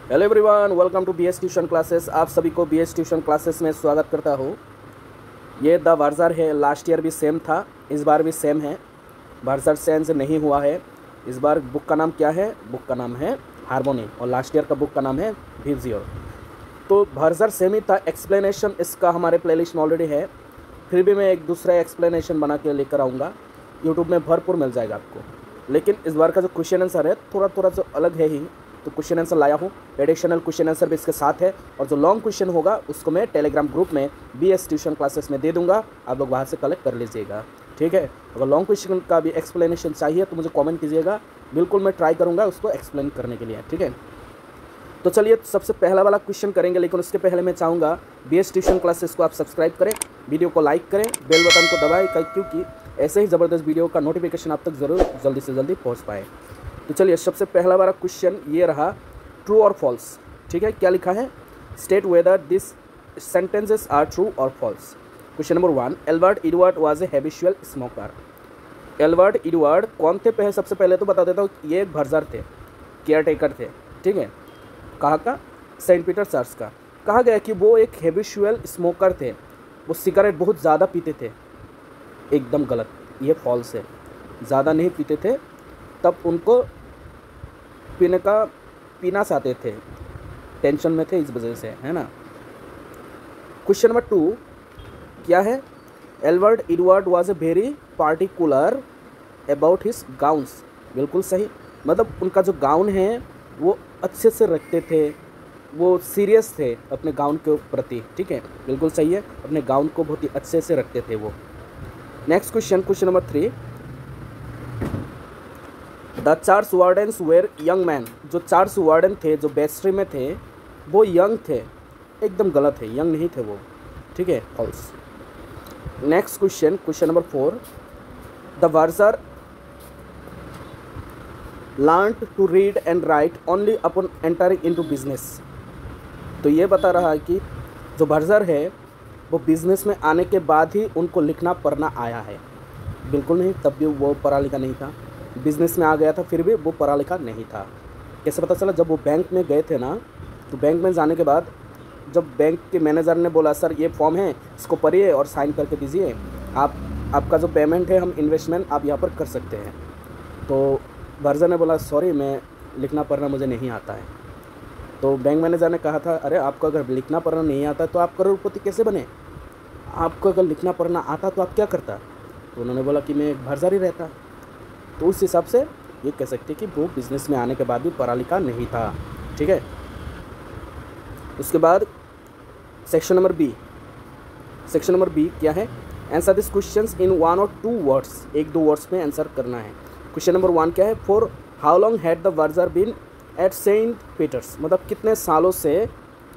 Hello everyone, welcome to BS tuition classes. आप सभी को बीएस ट्यूशन क्लासेस में स्वागत करता हूँ। ये द वर्जर है। लास्ट ईयर भी सेम था, इस बार भी सेम है। वर्जर चेंज नहीं हुआ है। इस बार बुक का नाम क्या है? बुक का नाम है हार्मोनी और लास्ट ईयर का बुक का नाम है विजियर। तो वर्जर सेम ही था। एक्सप्लेनेशन इसका हमारे प्लेलिस्ट में ऑलरेडी है, फिर भी मैं एक दूसरा एक्सप्लेनेशन बना के लेकर आऊँगा। यूट्यूब में भरपूर मिल जाएगा आपको। लेकिन इस बार का जो क्वेश्चन आंसर है थोड़ा जो अलग है ही, तो क्वेश्चन आंसर लाया हूँ। एडिशनल क्वेश्चन आंसर भी इसके साथ है, और जो लॉन्ग क्वेश्चन होगा उसको मैं टेलीग्राम ग्रुप में बीएस ट्यूशन क्लासेस में दे दूंगा। आप लोग वहाँ से कलेक्ट कर लीजिएगा, ठीक है। अगर लॉन्ग क्वेश्चन का भी एक्सप्लेनेशन चाहिए तो मुझे कमेंट कीजिएगा, बिल्कुल मैं ट्राई करूँगा उसको एक्सप्लेन करने के लिए, ठीक है। तो चलिए सबसे पहला वाला क्वेश्चन करेंगे, लेकिन उसके पहले मैं चाहूँगा बीएस ट्यूशन क्लासेस को आप सब्सक्राइब करें, वीडियो को लाइक करें, बेल बटन को दबाएं, क्योंकि ऐसे ही ज़बरदस्त वीडियो का नोटिफिकेशन आप तक ज़रूर जल्दी से जल्दी पहुँच पाए। तो चलिए सबसे पहला वाला क्वेश्चन ये रहा, ट्रू और फॉल्स, ठीक है। क्या लिखा है? State whether this sentences are true और false. Question number 1, Albert Edward was a habitual smoker. Albert Edward कौन थे? सबसे पहले तो बता देता हूँ, ये एक भर्जर थे, केयर टेकर थे, ठीक है। कहाँ का? सेंट पीटर चर्च का। कहा गया कि वो एक हैबिचुअल स्मोकर थे, वो सिगरेट बहुत ज़्यादा पीते थे। एकदम गलत, ये फॉल्स है। ज़्यादा नहीं पीते थे, तब उनको पीना चाहते थे, टेंशन में थे, इस वजह से, है ना। क्वेश्चन नंबर 2 क्या है? Albert Edward was a very particular about his gowns. बिल्कुल सही, मतलब उनका जो गाउन है वो अच्छे से रखते थे, वो सीरियस थे अपने गाउन के प्रति, ठीक है, बिल्कुल सही है। अपने गाउन को बहुत ही अच्छे से रखते थे वो। Next question, question number 3, the Charles Wardens were young man. जो चार्ल्स वार्डन थे, जो बेस्ट्री में थे, वो यंग थे। एकदम गलत है, यंग नहीं थे वो, ठीक है, false. Next question, question number 4, the verger learned to read and write only upon entering into business। तो ये बता रहा है कि जो वर्जर है वो बिजनेस में आने के बाद ही उनको लिखना पढ़ना आया है। बिल्कुल नहीं, तब भी वो पढ़ा लिखा नहीं था। बिजनेस में आ गया था, फिर भी वो पढ़ा लिखा नहीं था। कैसे पता चला? जब वो बैंक में गए थे ना, तो बैंक में जाने के बाद जब बैंक के मैनेजर ने बोला, सर ये फॉर्म है, इसको पढ़िए और साइन करके दीजिए, आपका जो पेमेंट है, हम इन्वेस्टमेंट आप यहाँ पर कर सकते हैं। तो वर्जर ने बोला, सॉरी मैं लिखना पढ़ना मुझे नहीं आता है। तो बैंक मैनेजर ने कहा था, अरे आपको अगर लिखना पढ़ना नहीं आता तो आप करोड़पति कैसे बने? आपको अगर लिखना पढ़ना आता तो आप क्या करता? तो उन्होंने बोला कि मैं एक भर्जर ही रहता। तो उस हिसाब से ये कह सकते कि वो बिज़नेस में आने के बाद भी पढ़ा लिखा नहीं था, ठीक है। उसके बाद section number B. Section number B क्या है? आंसर दिस क्वेश्चंस इन 1 और 2 वर्ड्स। 1-2 वर्ड्स में आंसर करना है। क्वेश्चन नंबर 1 क्या है? For how long had the verger been at Saint Peter's. मतलब कितने सालों से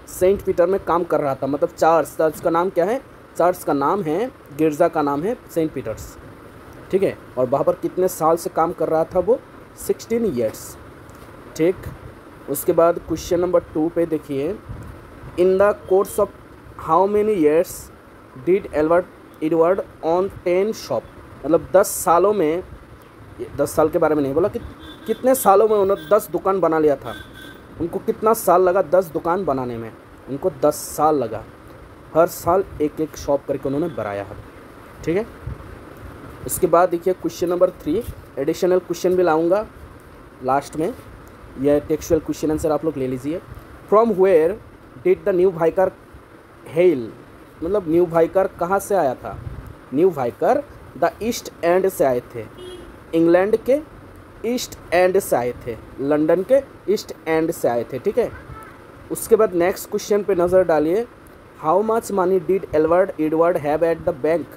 सेंट पीटर में काम कर रहा था। मतलब चर्च का नाम क्या है? चर्च का नाम है, गिरजा का नाम है सेंट पीटर्स, ठीक है। और वहाँ पर कितने साल से काम कर रहा था वो? 16 ईयर्स, ठीक। उसके बाद क्वेश्चन नंबर 2 पे देखिए, in the course of how many years did Albert Edward on 10 shop. मतलब 10 सालों में, 10 साल के बारे में नहीं बोला कि कितने सालों में उन्होंने 10 दुकान बना लिया था। उनको कितना साल लगा 10 दुकान बनाने में? उनको 10 साल लगा। हर साल एक एक शॉप करके उन्होंने बनाया है, ठीक है। उसके बाद देखिए क्वेश्चन नंबर 3, एडिशनल क्वेश्चन भी लाऊंगा लास्ट में। यह टेक्सचुअल क्वेश्चन आंसर आप लोग ले लीजिए। From where did the new vicar hail. मतलब न्यू वाइकर कहाँ से आया था? New vicar the East End से आए थे, इंग्लैंड के ईस्ट एंड से आए थे, लंदन के ईस्ट एंड से आए थे, ठीक है। उसके बाद नेक्स्ट क्वेश्चन पे नज़र डालिए, how much money did Albert Edward have at the bank.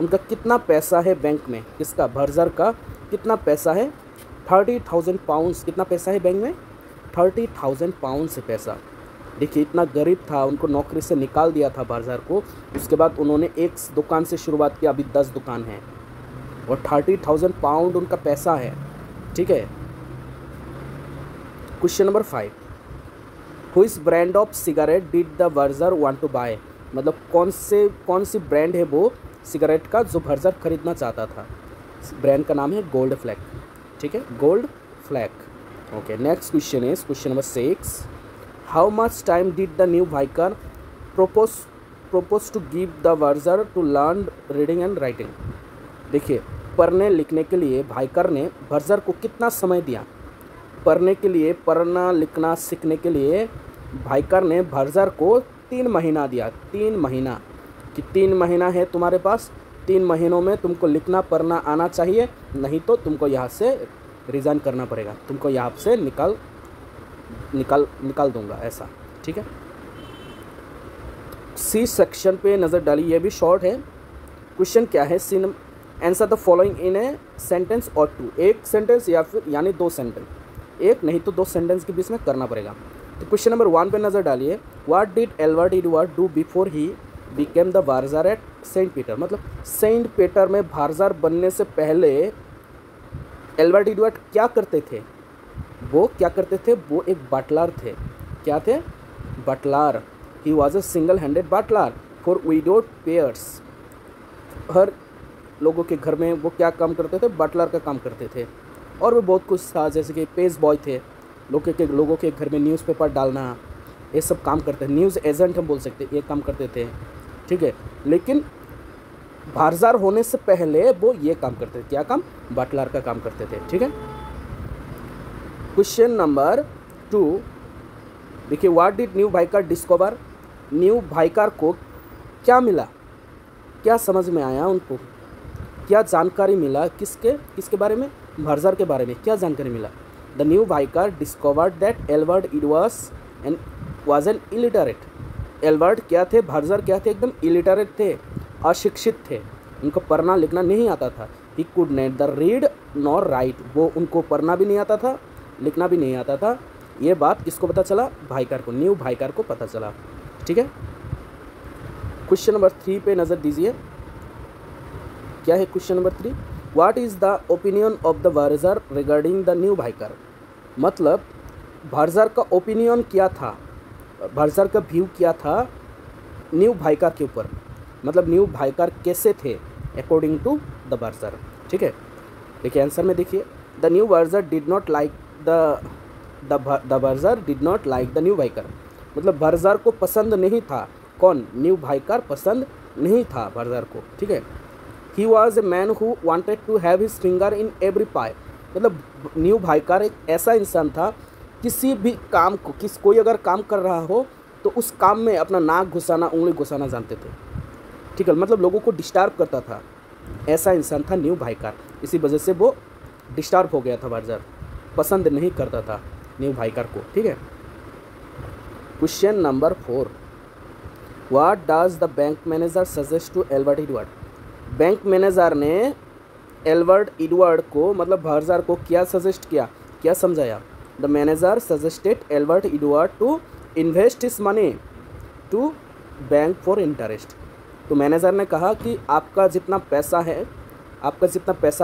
उनका कितना पैसा है बैंक में? किसका? भर्जर का कितना पैसा है? 30,000 पाउंड्स। कितना पैसा है बैंक में? 30,000 पाउंड से पैसा। देखिए इतना गरीब था, उनको नौकरी से निकाल दिया था भर्जर को। उसके बाद उन्होंने एक दुकान से शुरुआत की, अभी 10 दुकान है, और 30,000 पाउंड उनका पैसा है, ठीक है। Question number 5, which brand of cigarette did the verger want to buy. मतलब कौन सी ब्रांड है वो सिगरेट का जो वर्जर खरीदना चाहता था? ब्रांड का नाम है गोल्ड फ्लैग, ठीक है, gold flag. Okay, next question is question number 6, how much time did the new vicar propose to give the verger to learn reading and writing. देखिए, पढ़ने लिखने के लिए भाईकर ने वर्जर को कितना समय दिया। पढ़ने के लिए, पढ़ना लिखना सीखने के लिए भाईकर ने वर्जर को 3 महीना दिया। 3 महीना कि 3 महीना है तुम्हारे पास, 3 महीनों में तुमको लिखना पढ़ना आना चाहिए, नहीं तो तुमको यहाँ से रिज़ाइन करना पड़ेगा, तुमको यहाँ से निकाल दूंगा, ऐसा। ठीक है, सी सेक्शन पे नज़र डालिए, ये भी शॉर्ट है। क्वेश्चन क्या है, answer the following in a sentence और 2, एक सेंटेंस या फिर यानी 2 सेंटेंस, एक नहीं तो 2 सेंटेंस के बीच में करना पड़ेगा। तो क्वेश्चन नंबर 1 पे नज़र डालिए, what did Albert Edward do before he became the verger at Saint Peter. मतलब सेंट पीटर में वार्जर बनने से पहले एल्बर्ट एडवर्ड क्या करते थे? वो क्या करते थे? वो एक बटलर थे। क्या थे? Butler. He was a single handed butler for widowed peers. हर लोगों के घर में वो क्या काम करते थे? बटलर का काम करते थे। और भी बहुत कुछ था, जैसे कि पेज बॉय थे, लोगों के घर में न्यूज़पेपर डालना, ये सब काम करते थे। न्यूज़ एजेंट हम बोल सकते, ये काम करते थे। ठीक है, लेकिन वार्जर होने से पहले वो ये काम करते थे। क्या काम? बटलर का काम करते थे। ठीक है, क्वेश्चन नंबर 2 देखिए, what did new vicar discover. New vicar को क्या मिला? क्या समझ में आया उनको? क्या जानकारी मिला? किसके बारे में? वार्जर के बारे में क्या जानकारी मिला? The new vicar discovered that Albert Edward was an illiterate. Albert क्या थे? वार्जर क्या थे? एकदम इलिटरेट थे, अशिक्षित थे, उनको पढ़ना लिखना नहीं आता था। He could neither read nor write. वो उनको पढ़ना भी नहीं आता था, लिखना भी नहीं आता था। ये बात किसको पता चला? वाइकर को, न्यू वाइकर को पता चला। ठीक है, क्वेश्चन नंबर 3 पे नज़र दीजिए, क्या है question number 3? What is the opinion of the verger regarding the new vicar. मतलब वार्जर का ओपिनियन क्या था, वार्जर का व्यू क्या था न्यू वाइकर के ऊपर। मतलब न्यू वाइकर कैसे थे अकॉर्डिंग टू द वार्जर। ठीक है, देखिए आंसर में देखिए, the new verger did not like the verger did not like the new vicar. मतलब वार्जर को पसंद नहीं था। कौन? न्यू वाइकर पसंद नहीं था वार्जर को। ठीक है, he was a man who wanted to have his finger in every pie. मतलब न्यू वाइकर एक ऐसा इंसान था, किसी भी काम को, कोई अगर काम कर रहा हो तो उस काम में अपना नाक घुसाना, उंगली घुसाना जानते थे। ठीक है, मतलब लोगों को डिस्टर्ब करता था, ऐसा इंसान था न्यू वाइकर। इसी वजह से वो डिस्टर्ब हो गया था, वार्जर पसंद नहीं करता था न्यू वाइकर को। ठीक है, question number 4, what does the bank manager suggest to Albert Edward. Bank manager ने एल्बर्ट एडवर्ड को, मतलब वार्जर को क्या सजेस्ट किया, क्या समझाया? The manager suggested Albert Edward to invest his money to bank for interest. तो मैनेजर ने कहा कि आपका जितना पैसा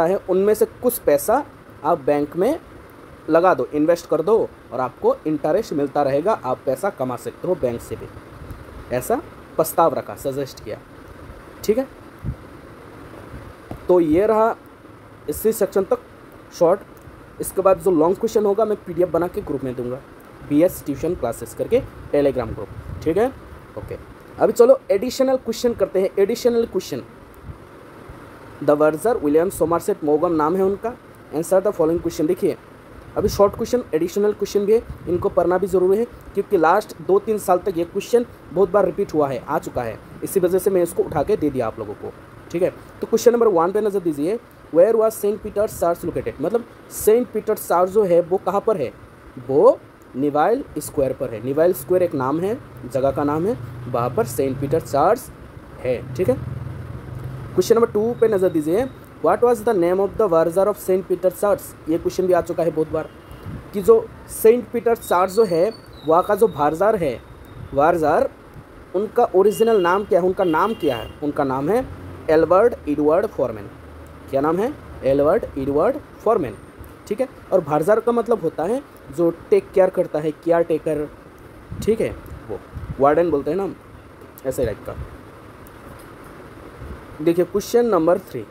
है उनमें से कुछ पैसा आप बैंक में लगा दो, इन्वेस्ट कर दो, और आपको इंटरेस्ट मिलता रहेगा, आप पैसा कमा सकते हो बैंक से भी। ऐसा प्रस्ताव रखा, सजेस्ट किया। ठीक है, तो ये रहा इसी सेक्शन तक शॉर्ट। इसके बाद जो लॉन्ग क्वेश्चन होगा मैं PDF बना के ग्रुप में दूंगा, BS ट्यूशन क्लासेस करके टेलीग्राम ग्रुप। ठीक है, ओके। अभी चलो एडिशनल क्वेश्चन करते हैं। Additional question, the verger William Somerset मॉगम नाम है उनका। Answer the following question. देखिए, अभी शॉर्ट क्वेश्चन, एडिशनल क्वेश्चन भी है, इनको पढ़ना भी ज़रूरी है, क्योंकि लास्ट 2-3 साल तक ये क्वेश्चन बहुत बार रिपीट हुआ है, आ चुका है। इसी वजह से मैं इसको उठा के दे दिया आप लोगों को। ठीक है, तो क्वेश्चन नंबर 1 पे नज़र दीजिए, where was Saint Peter's church located. मतलब सेंट पीटर्स चर्च जो है वो कहाँ पर है? वो निवाइल स्क्वायर पर है। निवाइल स्क्वायर एक नाम है, जगह का नाम है, वहाँ पर सेंट पीटर्स चर्च है। ठीक है, क्वेश्चन नंबर 2 पे नज़र दीजिए, what was the name of the verger of Saint Peter's church. ये क्वेश्चन भी आ चुका है बहुत बार, कि जो सेंट पीटर्स चर्च जो है वहाँ का जो वार्जर है, वार्जर उनका ओरिजिनल नाम क्या है? उनका नाम क्या है? उनका नाम है एल्बर्ट एडवर्ड फॉरमैन। क्या नाम है? Albert Edward Foreman. ठीक है, और वार्जर का मतलब होता है जो टेक केयर करता है, केयर टेकर। ठीक है, वो वार्डन बोलते हैं ना, ऐसे टाइप का। देखिए question number 3,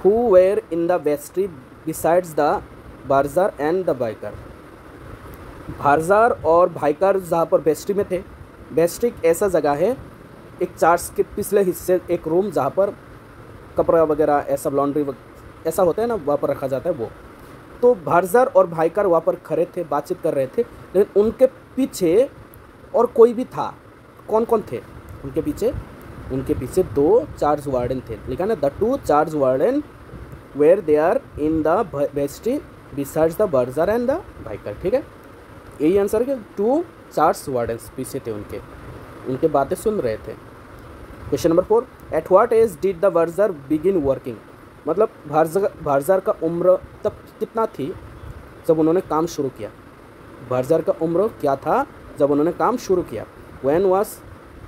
who were in the vestry besides the verger and the vicar. Verger और भाईकार जहाँ पर बेस्टी में थे, बेस्टी एक ऐसा जगह है, एक चार्ज के पिछले हिस्से एक रूम जहाँ पर कपड़ा वगैरह ऐसा लॉन्ड्री ऐसा होता है ना, वहाँ पर रखा जाता है वो। तो भारजार और भाईकार वहाँ पर खड़े थे, बातचीत कर रहे थे, लेकिन उनके पीछे और कोई भी था। कौन कौन थे उनके पीछे? उनके पीछे 2 चार्ज वार्डन थे। लिखा ना, the 2 church warden were they are in the बेस्टी besides the verger and the vicar. ठीक है, यही आंसर है कि 2 चार्ज वार्डन्स पीछे थे उनके बातें सुन रहे थे। Question number 4, at what age did the verger begin working? मतलब भारजार का उम्र तब कितना थी जब उन्होंने काम शुरू किया? भारजार का उम्र क्या था जब उन्होंने काम शुरू किया?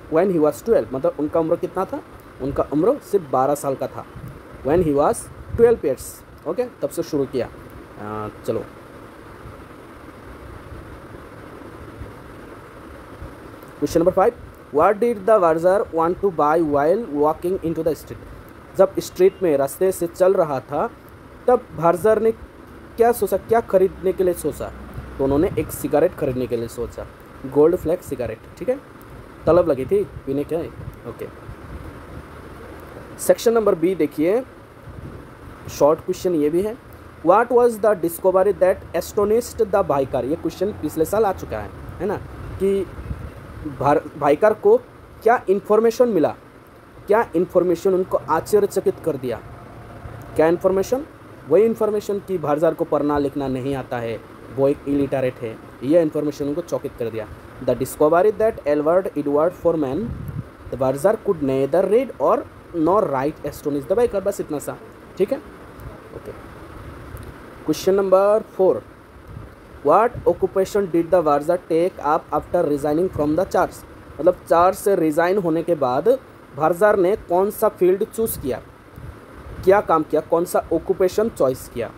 when he was 12, मतलब उनका उम्र कितना था? उनका उम्र सिर्फ 12 साल का था। when he was 12 years, okay, तब से शुरू किया। चलो question number 5, what did the भारजार want to buy while walking into the street? जब स्ट्रीट में रास्ते से चल रहा था तब भारजार ने क्या सोचा, क्या खरीदने के लिए सोचा? तो उन्होंने एक सिगरेट खरीदने के लिए सोचा, गोल्ड फ्लैग सिगरेट। ठीक है, तलब लगी थी पीने के। ओके, सेक्शन नंबर बी देखिए, शॉर्ट क्वेश्चन ये भी है। What was the discovery that astonished the vicar? ये क्वेश्चन पिछले साल आ चुका है ना, कि भाईकार को क्या इन्फॉर्मेशन मिला, क्या इन्फॉर्मेशन उनको आश्चर्यचकित कर दिया? क्या इन्फॉर्मेशन? वही इन्फॉर्मेशन कि भारजार को पढ़ना लिखना नहीं आता है, वो एक इलिटरेट है, यह इन्फॉर्मेशन उनको चौकित कर दिया। The discovery that Edward Foreman the verger could neither read और nor write astonish the vicar. बस इतना सा। ठीक है, okay. Question number 4, what occupation did the verger take up after resigning from the charge? मतलब चार्ज से resign होने के बाद भारजार ने कौन सा फील्ड चूज़ किया, क्या काम किया, कौन सा ऑक्यूपेशन चॉइस किया?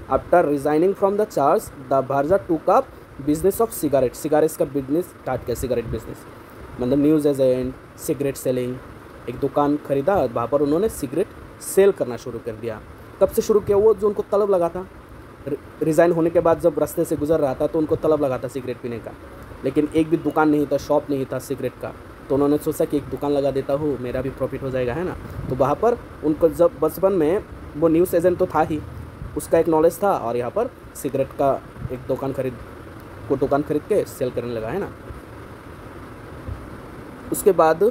After resigning from the charge the verger took up business of cigarette. Cigarettes का बिजनेस स्टार्ट किया, सिगरेट बिजनेस, मतलब न्यूज़ एजेंट, सिगरेट सेलिंग। एक दुकान खरीदा, वहाँ पर उन्होंने सिगरेट सेल करना शुरू कर दिया। कब से शुरू किया? वो जो उनको तलब लगा था, रिज़ाइन होने के बाद जब रास्ते से गुजर रहा था तो उनको तलब लगा था सिगरेट पीने का, लेकिन एक भी दुकान नहीं था, शॉप नहीं था सिगरेट का। तो उन्होंने सोचा कि एक दुकान लगा देता हूँ, मेरा भी प्रॉफिट हो जाएगा, है ना। तो वहाँ पर उनको जब बचपन में वो न्यूज़ एजेंट तो था ही, उसका एक नॉलेज था, और यहाँ पर सिगरेट का एक दुकान खरीद के सेल करने लगा, है ना। उसके बाद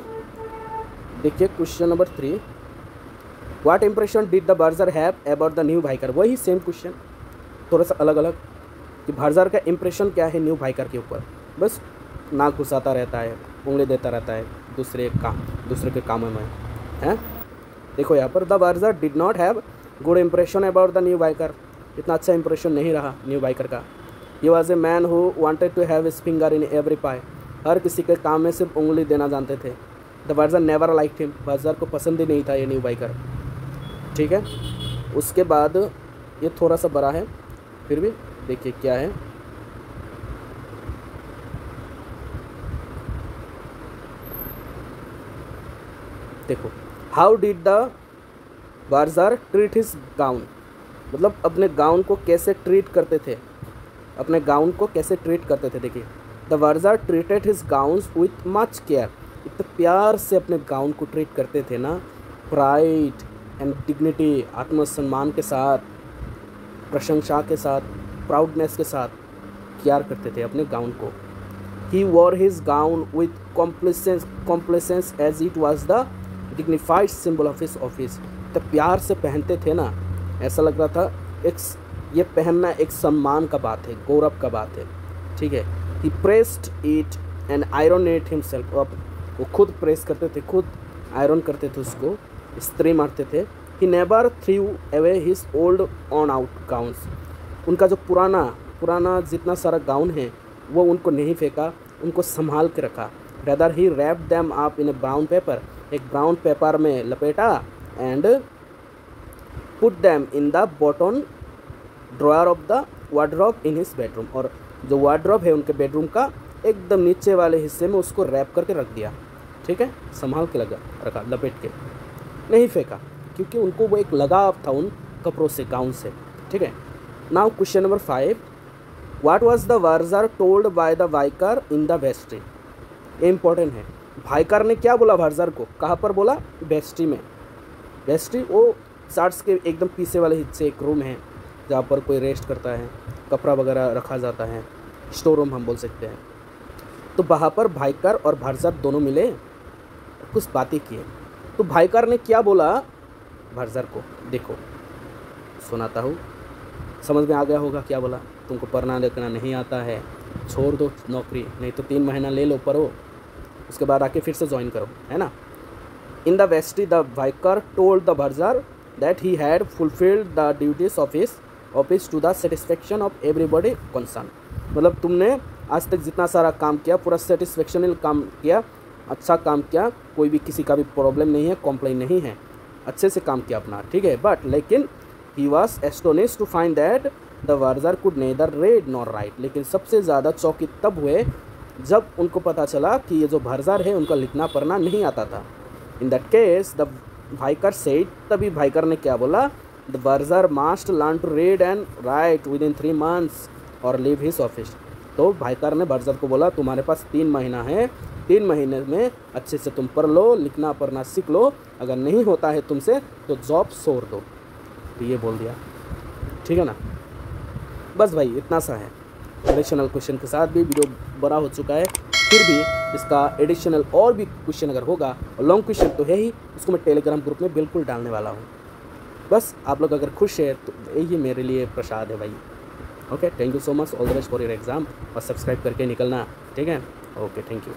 देखिए question number 3, what impression did the verger have about the new vicar? वही सेम क्वेश्चन, थोड़ा सा अलग अलग, कि भारजार का इंप्रेशन क्या है न्यू भाईकार के ऊपर। बस नाक घुसाता रहता है, उंगली देता रहता है दूसरे के कामों में, हैं। देखो यहाँ पर, the verger did not have good impression about the new vicar. इतना अच्छा इंप्रेशन नहीं रहा न्यू भाईकार का। He was a man who wanted to have his finger in every pie. हर किसी के काम में सिर्फ उंगली देना जानते थे। The verger never liked him. Verger को पसंद ही नहीं था ये न्यू भाईकार। ठीक है, उसके बाद ये थोड़ा सा बड़ा है, फिर भी देखिए क्या है। देखो, how did the verger treat his gown? मतलब अपने गाउन को कैसे ट्रीट करते थे, अपने गाउन को कैसे ट्रीट करते थे। देखिए, the verger treated his gowns with much care. इतने प्यार से अपने गाउन को ट्रीट करते थे ना, प्राइड एंड डिग्निटी, आत्मसम्मान के साथ, प्रशंसा के साथ, प्राउडनेस के साथ प्यार करते थे अपने गाउन को। He wore his gown with complacence as it was the dignified symbol of his office. तो प्यार से पहनते थे ना, ऐसा लग रहा था ये पहनना एक सम्मान का बात है, गौरव का बात है। ठीक है, he pressed it and iron it himself. वो खुद प्रेस करते थे, खुद आयरन करते थे, उसको इस्त्री मारते थे। He never through away his old on out gowns. उनका जो पुराना जितना सारा गाउन है वो उनको नहीं फेंका, उनको संभाल के रखा। Rather he wrap them up in a brown paper. एक ब्राउन पेपर में लपेटा and put them in the bottom drawer of the wardrobe in his bedroom. और जो वार्डरोब है उनके बेडरूम का एकदम नीचे वाले हिस्से में उसको रैप करके रख दिया। ठीक है, संभाल के रखा, लपेट के, नहीं फेंका, क्योंकि उनको वो एक लगाव था उन कपड़ों से, गाउन से। ठीक है, now question number 5, what was the verger told by the vicar in the vestry. ये इंपॉर्टेंट है। भाइकर ने क्या बोला वर्जर को, कहाँ पर बोला, वेस्ट्री में। वेस्ट्री वो शार्ट्स के एकदम पीछे वाले हिस्से एक रूम है जहाँ पर कोई रेस्ट करता है, कपड़ा वगैरह रखा जाता है, स्टोर रूम हम बोल सकते हैं। तो वहाँ पर भाइकर और वर्जर दोनों मिले, कुछ बातें किए। तो भाइकर ने क्या बोला वर्जर को, देखो सुनाता हूँ, समझ में आ गया होगा क्या बोला। तुमको पढ़ना लिखना नहीं आता है, छोड़ दो नौकरी, नहीं तो 3 महीना ले लो, पढ़ो, उसके बाद आके फिर से ज्वाइन करो, है ना। In the vestry the vicar told the verger that he had fulfilled the duties office to the satisfaction of everybody concern. मतलब तुमने आज तक जितना सारा काम किया पूरा सेटिस्फेक्शनल काम किया, अच्छा काम किया, कोई भी किसी का भी प्रॉब्लम नहीं है, कॉम्प्लेन नहीं है, अच्छे से काम किया अपना, ठीक है। बट लेकिन he was astonished to find that the verger could neither read nor write. लेकिन सबसे ज़्यादा चौंकित तब हुए जब उनको पता चला कि ये जो वर्जर है उनका लिखना पढ़ना नहीं आता था। In that case the vicar said, तभी भाइकर ने क्या बोला, the verger must learn to read and write within 3 months और लीव हिज ऑफिस। तो भाइकर ने वर्जर को बोला तुम्हारे पास 3 महीना है, 3 महीने में अच्छे से तुम पढ़ लो, लिखना पढ़ना सीख लो, अगर नहीं होता है तुमसे तो जॉब छोड़ दो। तो ये बोल दिया, ठीक है ना। बस भाई इतना सा है। एडिशनल क्वेश्चन के साथ भी वीडियो बड़ा हो चुका है, फिर भी इसका एडिशनल और भी क्वेश्चन अगर होगा, और लॉन्ग क्वेश्चन तो है ही, उसको मैं टेलीग्राम ग्रुप में बिल्कुल डालने वाला हूँ। बस आप लोग अगर खुश है तो यही मेरे लिए प्रसाद है भाई। Okay, thank you so much, all the best for your exam, और सब्सक्राइब करके निकलना, ठीक है। Okay, thank you.